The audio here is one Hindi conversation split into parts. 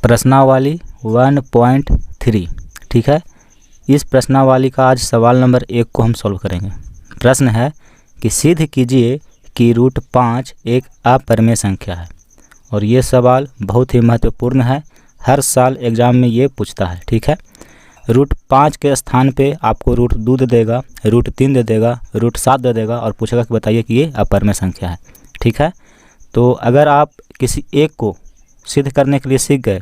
प्रश्नावली 1.3। ठीक है, इस प्रश्नावली का आज सवाल नंबर 1 को हम सॉल्व करेंगे। प्रश्न है कि सिद्ध कीजिए कि रूट 5 एक अपरिमेय संख्या है। और ये सवाल बहुत ही महत्वपूर्ण है, हर साल एग्ज़ाम में ये पूछता है। ठीक है, रूट 5 के स्थान पे आपको रूट 2 दे देगा, रूट 3 दे देगा, रूट 7 दे देगा और पूछेगा कि बताइए कि ये अपरिमेय संख्या है। ठीक है, तो अगर आप किसी एक को सिद्ध करने के लिए सीख गए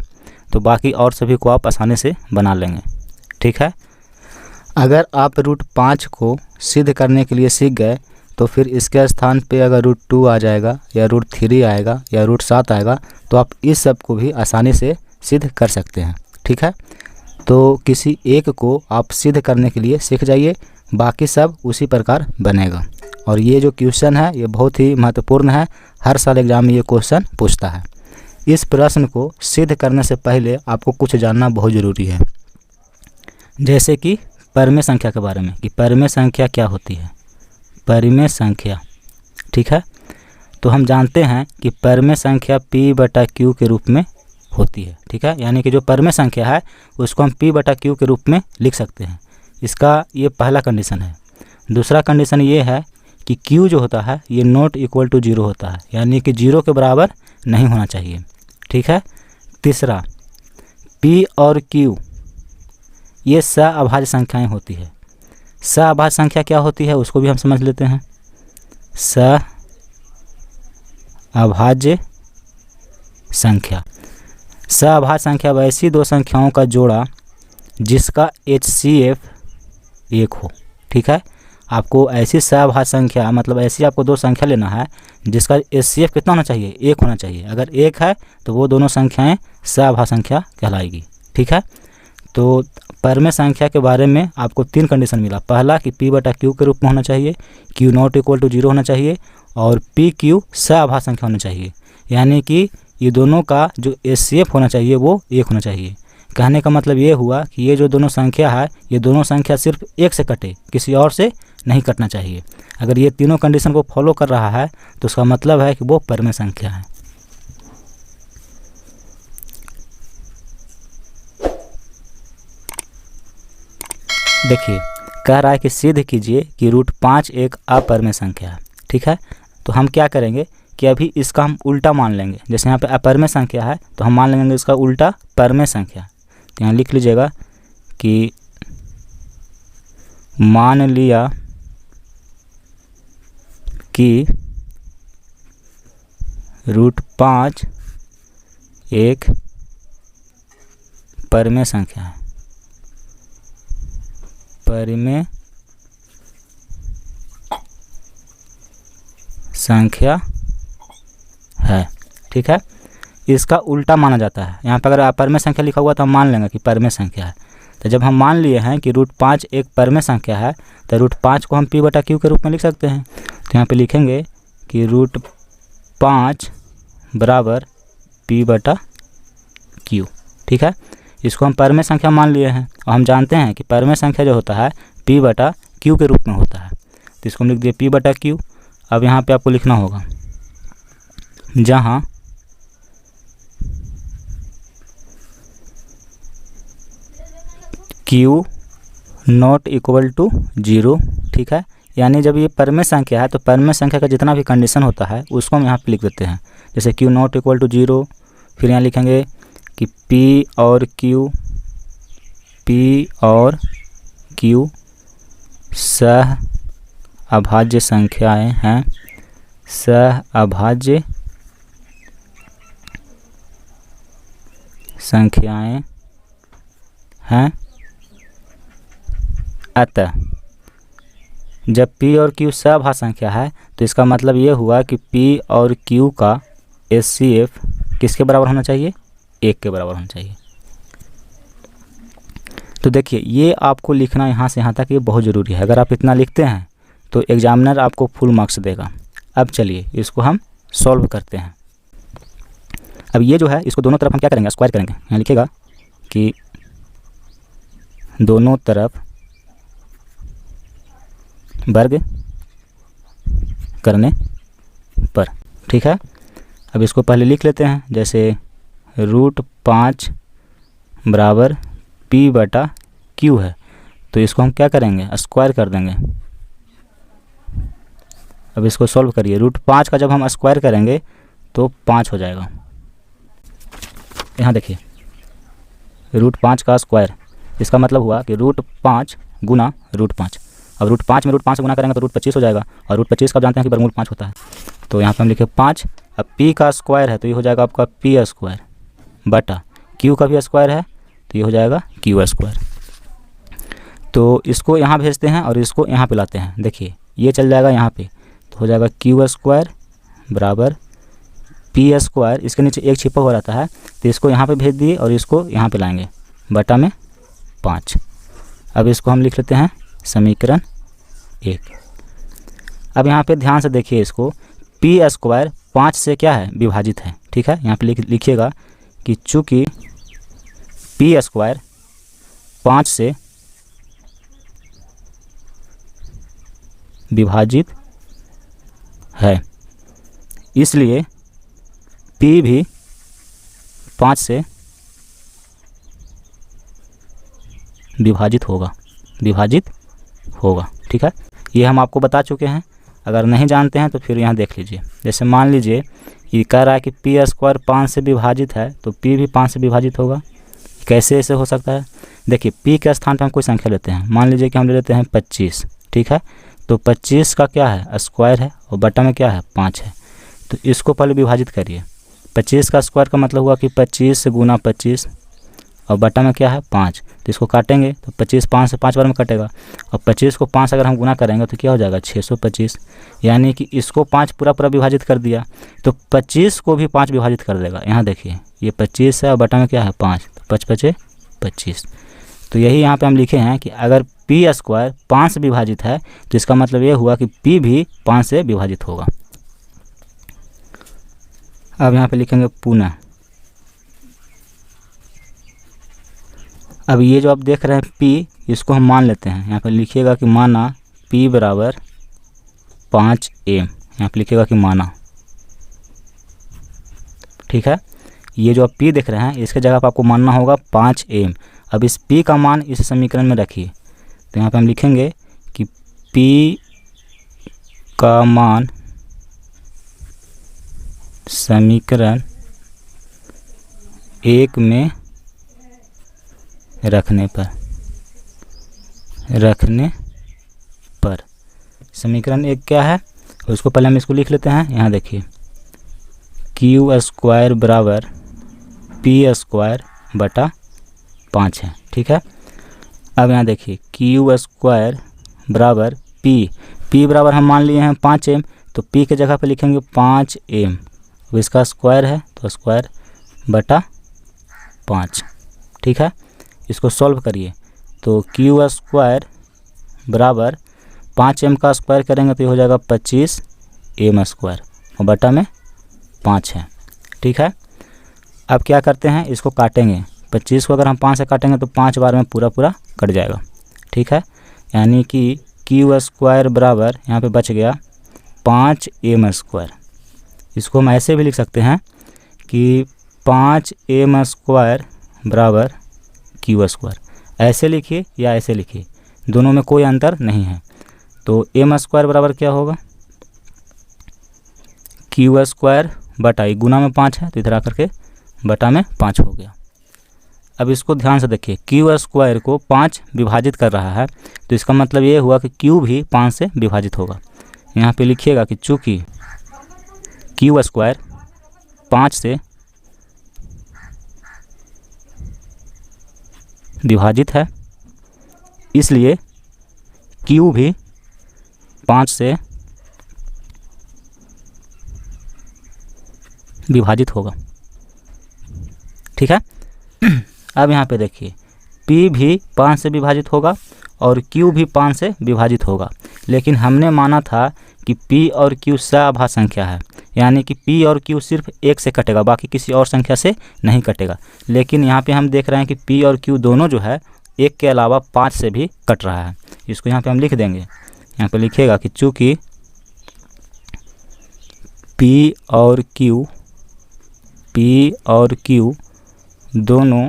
तो बाकी और सभी को आप आसानी से बना लेंगे। ठीक है, अगर आप रूट 5 को सिद्ध करने के लिए सीख गए तो फिर इसके स्थान पे अगर रूट 2 आ जाएगा या रूट 3 आएगा या रूट 7 आएगा तो आप इस सब को भी आसानी से सिद्ध कर सकते हैं। ठीक है, तो किसी एक को आप सिद्ध करने के लिए सीख जाइए, बाकी सब उसी प्रकार बनेगा। और ये जो क्वेश्चन है ये बहुत ही महत्वपूर्ण है, हर साल एग्जाम में ये क्वेश्चन पूछता है। इस प्रश्न को सिद्ध करने से पहले आपको कुछ जानना बहुत ज़रूरी है, जैसे कि परिमेय संख्या के बारे में, कि परिमेय संख्या क्या होती है। परिमेय संख्या, ठीक है, तो हम जानते हैं कि परिमेय संख्या P/Q के रूप में होती है। ठीक है, यानी कि जो परिमेय संख्या है उसको हम P/Q के रूप में लिख सकते हैं। इसका ये पहला कंडीशन है। दूसरा कंडीशन ये है कि Q जो होता है ये नॉट इक्वल टू 0 होता है, यानी कि 0 के बराबर नहीं होना चाहिए। ठीक है, तीसरा P और Q ये सअभाज्य संख्याएं होती है। सअभाज्य संख्या क्या होती है उसको भी हम समझ लेते हैं। सअभाज्य संख्या, सअभाज्य संख्या वैसी दो संख्याओं का जोड़ा जिसका HCF 1 हो। ठीक है, आपको ऐसी सअभाज्य संख्या, मतलब ऐसी आपको दो संख्या लेना है जिसका HCF कितना होना चाहिए, 1 होना चाहिए। अगर 1 है तो वो दोनों संख्याएं सअभाज्य संख्या कहलाएगी। ठीक है, तो परिमेय संख्या के बारे में आपको 3 कंडीशन मिला। पहला कि P/Q के रूप में होना चाहिए, Q नॉट इक्वल टू 0 होना चाहिए और PQ सअभाज्य संख्या होना चाहिए, यानी कि ये दोनों का जो HCF होना चाहिए वो 1 होना चाहिए। कहने का मतलब ये हुआ कि ये जो दोनों संख्या है ये दोनों संख्या सिर्फ 1 से कटे, किसी और से नहीं कटना चाहिए। अगर ये तीनों कंडीशन को फॉलो कर रहा है तो उसका मतलब है कि वो परिमेय संख्या है। देखिए, कह रहा है कि सिद्ध कीजिए कि रूट 5 एक अपरिमेय संख्या है। ठीक है, तो हम क्या करेंगे कि अभी इसका हम उल्टा मान लेंगे। जैसे यहाँ पे अपरिमेय संख्या है तो हम मान लेंगे इसका उल्टा परिमेय संख्या। तो यहाँ लिख लीजिएगा कि मान लिया कि रूट 5 एक परिमेय संख्या है। परिमेय संख्या है। ठीक है, इसका उल्टा माना जाता है। यहाँ पर अगर अपरिमेय संख्या लिखा हुआ तो हम मान लेंगे कि परिमेय संख्या है। तो जब हम मान लिए हैं कि रूट 5 एक परिमेय संख्या है तो रूट 5 को हम P/Q के रूप में लिख सकते हैं। तो यहाँ पे लिखेंगे कि रूट 5 बराबर P/Q। ठीक है, इसको हम परिमेय संख्या मान लिए हैं और हम जानते हैं कि परिमेय संख्या जो होता है P/Q के रूप में होता है। तो इसको हम लिख दिए P/Q। अब यहाँ पे आपको लिखना होगा जहाँ Q नॉट इक्वल टू 0। ठीक है, यानी जब ये परिमेय संख्या है तो परिमेय संख्या का जितना भी कंडीशन होता है उसको हम यहाँ पे लिख देते हैं। जैसे Q नॉट इक्वल टू 0, फिर यहाँ लिखेंगे कि P और Q सअभाज्य संख्याएं हैं। सअभाज्य संख्याएं हैं। अतः जब P और Q सअभाज्य संख्या है तो इसका मतलब ये हुआ कि P और Q का HCF किसके बराबर होना चाहिए, 1 के बराबर होना चाहिए। तो देखिए, ये आपको लिखना यहाँ से यहाँ तक ये बहुत ज़रूरी है। अगर आप इतना लिखते हैं तो एग्जामिनर आपको फुल मार्क्स देगा। अब चलिए इसको हम सॉल्व करते हैं। अब ये जो है इसको दोनों तरफ हम क्या करेंगे, स्क्वायर करेंगे। यहाँ लिखेगा कि दोनों तरफ वर्ग करने पर। ठीक है, अब इसको पहले लिख लेते हैं। जैसे √5 बराबर P/Q है, तो इसको हम क्या करेंगे, स्क्वायर कर देंगे। अब इसको सॉल्व करिए। √5 का जब हम स्क्वायर करेंगे तो 5 हो जाएगा। यहाँ देखिए √5 का स्क्वायर, इसका मतलब हुआ कि √5 गुना √5। अब √5 में √5 से गुना करेंगे तो √25 हो जाएगा, और √25 का जानते हैं कि वर्गमूल 5 होता है, तो यहाँ पे हम लिखे 5। अब P का स्क्वायर है तो ये हो जाएगा आपका P² बटा Q का भी स्क्वायर है तो ये हो जाएगा Q²। तो इसको यहाँ भेजते हैं और इसको यहाँ पे लाते हैं। देखिए ये चल जाएगा यहाँ पे, तो हो जाएगा Q² बराबर P²। इसके नीचे एक छिपा हो रहता है तो इसको यहाँ पे भेज दिए और इसको यहाँ पे लाएंगे बटा में 5। अब इसको हम लिख लेते हैं समीकरण 1। अब यहाँ पे ध्यान से देखिए, इसको P² 5 से क्या है, विभाजित है। ठीक है, यहाँ पे लिखिएगा कि चूँकि P² 5 से विभाजित है, इसलिए P भी 5 से विभाजित होगा। ठीक है, ये हम आपको बता चुके हैं। अगर नहीं जानते हैं तो फिर यहाँ देख लीजिए। जैसे मान लीजिए ये कह रहा है कि P² 5 से विभाजित है, तो P भी 5 से विभाजित होगा। कैसे ऐसे हो सकता है? देखिए P के स्थान पर हम कोई संख्या लेते हैं। मान लीजिए कि हम ले लेते हैं 25। ठीक है, तो 25 का क्या है, स्क्वायर है, और बटा में क्या है, 5 है। तो इसको पहले विभाजित करिए। 25 का स्क्वायर का मतलब हुआ कि 25 गुना 25 और बटा में क्या है, 5। तो इसको काटेंगे तो 25 5 से 5 बार में कटेगा, और 25 को 5 अगर हम गुना करेंगे तो क्या हो जाएगा, 625। यानी कि इसको 5 पूरा विभाजित कर दिया, तो 25 को भी 5 विभाजित कर देगा। यहाँ देखिए ये 25 है और बटा में क्या है, 5, तो 5 5 25। तो यही यहाँ पे हम लिखे हैं कि अगर P² 5 से विभाजित है तो इसका मतलब ये हुआ कि P भी 5 से विभाजित होगा। अब यहाँ पे लिखेंगे पुनः। अब ये जो आप देख रहे हैं P, इसको हम मान लेते हैं। यहाँ पे लिखिएगा कि माना P बराबर 5m। यहाँ पे लिखिएगा कि माना। ठीक है, ये जो आप P देख रहे हैं इसके जगह पर आपको मानना होगा 5m। अब इस P का मान इस समीकरण में रखिए, तो यहाँ पे हम लिखेंगे कि P का मान समीकरण 1 में रखने पर समीकरण 1 क्या है, उसको पहले हम इसको लिख लेते हैं। यहाँ देखिए Q² बराबर P² बटा 5 है। ठीक है, अब यहाँ देखिए Q² बराबर P बराबर हम मान लिए हैं 5m, तो P के जगह पे लिखेंगे 5m। अब इसका स्क्वायर है तो स्क्वायर बटा 5। ठीक है, इसको सॉल्व करिए तो Q² बराबर 5m का स्क्वायर करेंगे तो ये हो जाएगा 25m² और बटा में 5 है। ठीक है, अब क्या करते हैं, इसको काटेंगे। 25 को अगर हम 5 से काटेंगे तो 5 बार में पूरा कट जाएगा। ठीक है, यानी कि Q² बराबर यहाँ पे बच गया 5m²। इसको हम ऐसे भी लिख सकते हैं कि 5m² बराबर Q²। ऐसे लिखिए या ऐसे लिखिए, दोनों में कोई अंतर नहीं है। तो m² बराबर क्या होगा, Q² बटा ये गुना में 5 है तो इधर आकर के बटा में 5 हो गया। अब इसको ध्यान से देखिए, Q² को 5 विभाजित कर रहा है तो इसका मतलब ये हुआ कि Q भी 5 से विभाजित होगा। यहाँ पे लिखिएगा कि चूँकि Q² 5 से विभाजित है, इसलिए Q भी 5 से विभाजित होगा। ठीक है, अब यहाँ पे देखिए P भी 5 से विभाजित होगा और Q भी 5 से विभाजित होगा, लेकिन हमने माना था कि P और Q सअभाज्य संख्या है, यानी कि P और Q सिर्फ 1 से कटेगा, बाकी किसी और संख्या से नहीं कटेगा। लेकिन यहाँ पे हम देख रहे हैं कि P और Q दोनों जो है 1 के अलावा 5 से भी कट रहा है। इसको यहाँ पे हम लिख देंगे। यहाँ पे लिखिएगा कि चूँकि P और Q दोनों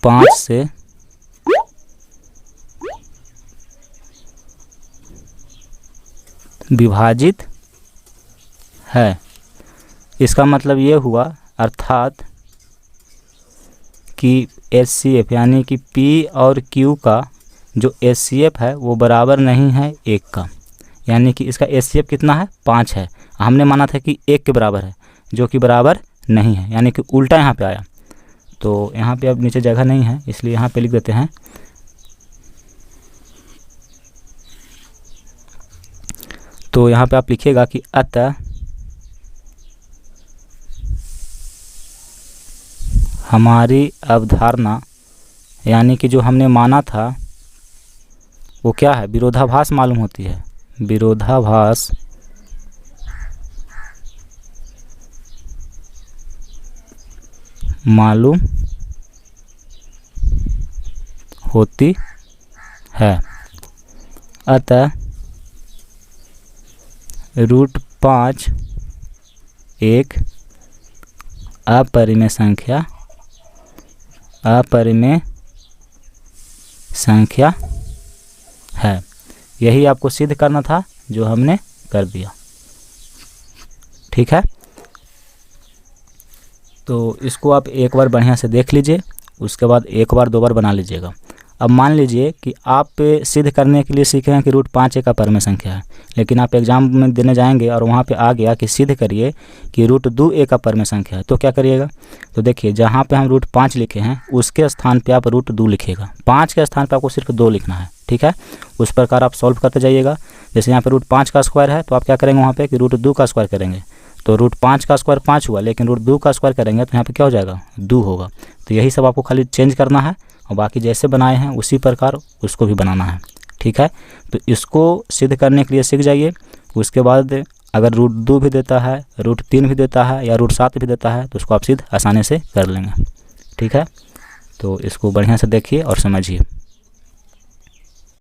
5 से विभाजित है। इसका मतलब ये हुआ, अर्थात कि HCF यानी कि P और Q का जो HCF है वो बराबर नहीं है 1 का, यानी कि इसका HCF कितना है 5 है। हमने माना था कि 1 के बराबर है, जो कि बराबर नहीं है, यानी कि उल्टा यहाँ पे आया। तो यहाँ पे अब नीचे जगह नहीं है, इसलिए यहाँ पे लिख देते हैं। तो यहाँ पे आप लिखिएगा कि अतः हमारी अवधारणा यानी कि जो हमने माना था वो क्या है, विरोधाभास मालूम होती है। विरोधाभास मालूम होती है। अतः √5 एक अपरिमेय संख्या है। यही आपको सिद्ध करना था, जो हमने कर दिया। ठीक है, तो इसको आप एक बार बढ़िया से देख लीजिए, उसके बाद एक बार 2 बार बना लीजिएगा। अब मान लीजिए कि आप सिद्ध करने के लिए सीखे हैं कि √5 एक अपरिमेय संख्या है, लेकिन आप एग्जाम में देने जाएंगे और वहाँ पे आ गया कि सिद्ध करिए कि √2 एक अपरिमेय संख्या है, तो क्या करिएगा। तो देखिए, जहाँ पे हम √5 लिखे हैं उसके स्थान पे आप √2 लिखिएगा, 5 के स्थान पे आपको सिर्फ 2 लिखना है। ठीक है, उस प्रकार आप सॉल्व करते जाइएगा। जैसे यहाँ पे √5 का स्क्वायर है, तो आप क्या करेंगे वहाँ पे कि √2 का स्क्वायर करेंगे, तो √5 का स्क्वायर 5 हुआ, लेकिन √2 का स्क्वायर करेंगे तो यहाँ पे क्या हो जाएगा, 2 होगा। तो यही सब आपको खाली चेंज करना है, और बाकी जैसे बनाए हैं उसी प्रकार उसको भी बनाना है। ठीक है, तो इसको सिद्ध करने के लिए सीख जाइए। उसके बाद अगर √2 भी देता है, √3 भी देता है, या √7 भी देता है, तो उसको आप सिद्ध आसानी से कर लेंगे। ठीक है, तो इसको बढ़िया से देखिए और समझिए।